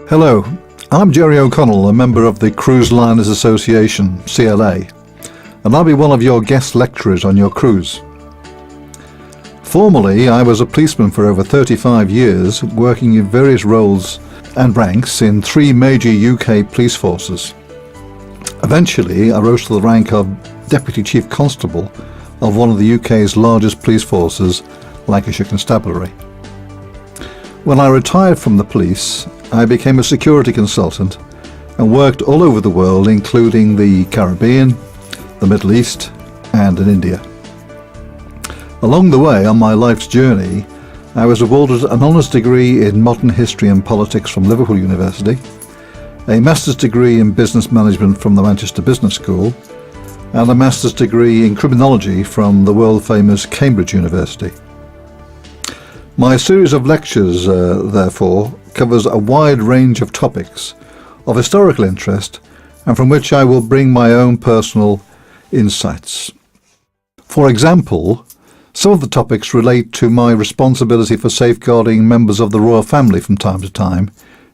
Hello, I'm Gerry O'Connell, a member of the Cruise Liners Association, CLA, and I'll be one of your guest lecturers on your cruise. Formerly, I was a policeman for over 35 years, working in various roles and ranks in 3 major UK police forces. Eventually, I rose to the rank of Deputy Chief Constable of one of the UK's largest police forces, Lancashire Constabulary. When I retired from the police, I became a security consultant and worked all over the world, including the Caribbean, the Middle East, and in India. Along the way on my life's journey, I was awarded an honours degree in modern history and politics from Liverpool University, a master's degree in business management from the Manchester Business School, and a master's degree in criminology from the world-famous Cambridge University. My series of lectures, therefore, covers a wide range of topics of historical interest and from which I will bring my own personal insights. For example, some of the topics relate to my responsibility for safeguarding members of the royal family from time to time,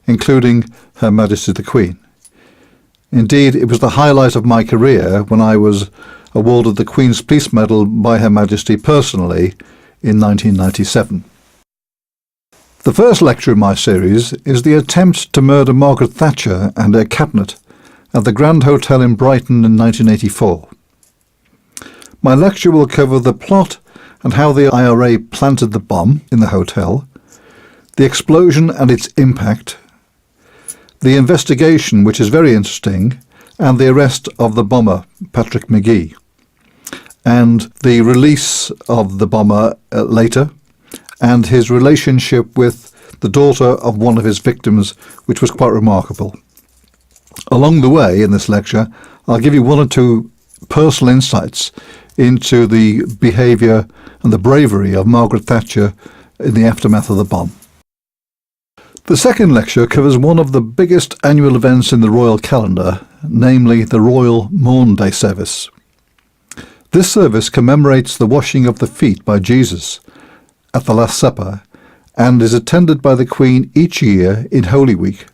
including Her Majesty the Queen. Indeed, it was the highlight of my career when I was awarded the Queen's Police Medal by Her Majesty personally in 1997. The first lecture in my series is the attempt to murder Margaret Thatcher and her cabinet at the Grand Hotel in Brighton in 1984. My lecture will cover the plot and how the IRA planted the bomb in the hotel, the explosion and its impact, the investigation, which is very interesting, and the arrest of the bomber, Patrick McGee, and the release of the bomber later, and his relationship with the daughter of one of his victims, which was quite remarkable. Along the way in this lecture, I'll give you one or two personal insights into the behaviour and the bravery of Margaret Thatcher in the aftermath of the bomb. The second lecture covers one of the biggest annual events in the royal calendar, namely the Royal Maunday Service. This service commemorates the washing of the feet by Jesus at the Last Supper and is attended by the Queen each year in Holy Week,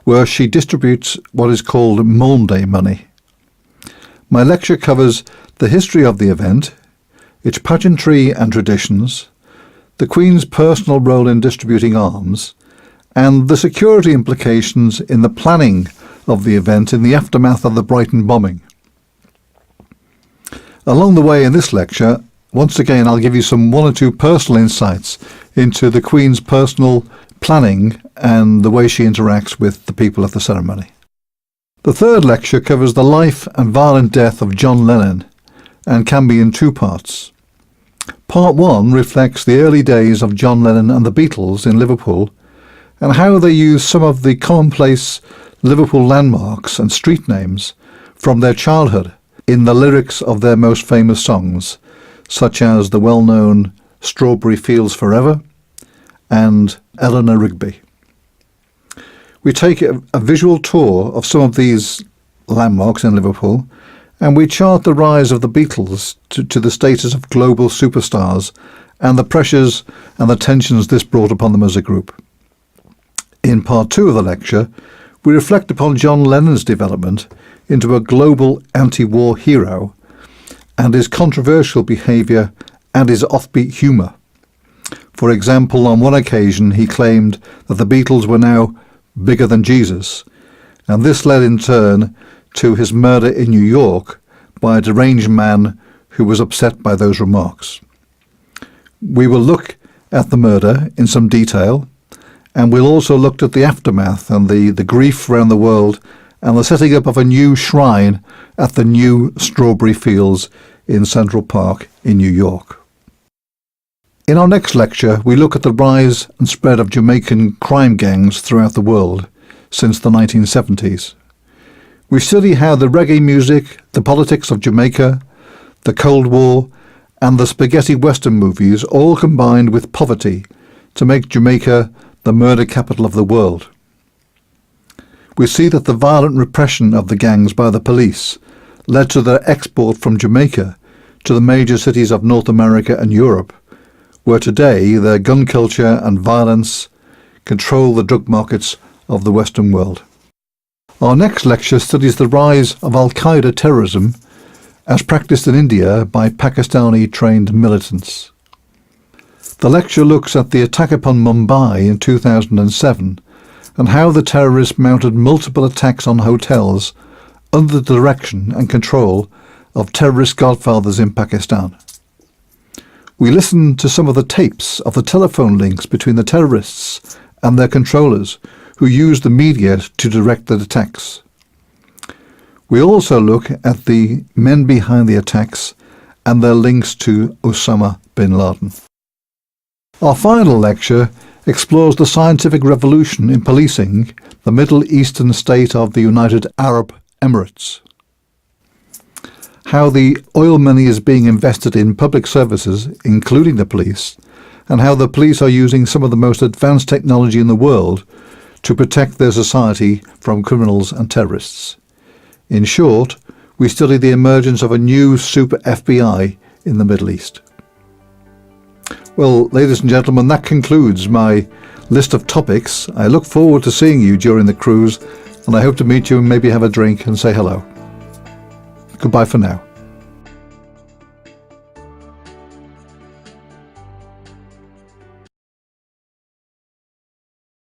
where she distributes what is called Maunday money. My lecture covers the history of the event, its pageantry and traditions, the Queen's personal role in distributing alms, and the security implications in the planning of the event in the aftermath of the Brighton bombing. Along the way in this lecture, once again I'll give you one or two personal insights into the Queen's personal planning and the way she interacts with the people at the ceremony. The third lecture covers the life and violent death of John Lennon and can be in 2 parts. Part 1 reflects the early days of John Lennon and the Beatles in Liverpool and how they used some of the commonplace Liverpool landmarks and street names from their childhood in the lyrics of their most famous songs, such as the well-known Strawberry Fields Forever and Eleanor Rigby. We take a visual tour of some of these landmarks in Liverpool, and we chart the rise of the Beatles to the status of global superstars and the pressures and the tensions this brought upon them as a group. In part 2 of the lecture, we reflect upon John Lennon's development into a global anti-war hero and his controversial behaviour and his offbeat humour. For example, on one occasion he claimed that the Beatles were now bigger than Jesus, and this led in turn to his murder in New York by a deranged man who was upset by those remarks. We will look at the murder in some detail, and we'll also look at the aftermath and the grief around the world and the setting up of a new shrine at the new Strawberry Fields in Central Park in New York. In our next lecture, we look at the rise and spread of Jamaican crime gangs throughout the world since the 1970s. We study how the reggae music, the politics of Jamaica, the Cold War, and the spaghetti western movies all combined with poverty to make Jamaica the murder capital of the world. We see that the violent repression of the gangs by the police led to their export from Jamaica to the major cities of North America and Europe, where today their gun culture and violence control the drug markets of the Western world. Our next lecture studies the rise of Al-Qaeda terrorism as practiced in India by Pakistani-trained militants. The lecture looks at the attack upon Mumbai in 2007 and how the terrorists mounted multiple attacks on hotels under the direction and control of terrorist godfathers in Pakistan. We listen to some of the tapes of the telephone links between the terrorists and their controllers who used the media to direct the attacks. We also look at the men behind the attacks and their links to Osama bin Laden. Our final lecture explores the scientific revolution in policing the Middle Eastern state of the United Arab Emirates. How the oil money is being invested in public services, including the police, and how the police are using some of the most advanced technology in the world to protect their society from criminals and terrorists. In short, we study the emergence of a new super FBI in the Middle East. Well, ladies and gentlemen, that concludes my list of topics. I look forward to seeing you during the cruise, and I hope to meet you and maybe have a drink and say hello. Goodbye for now.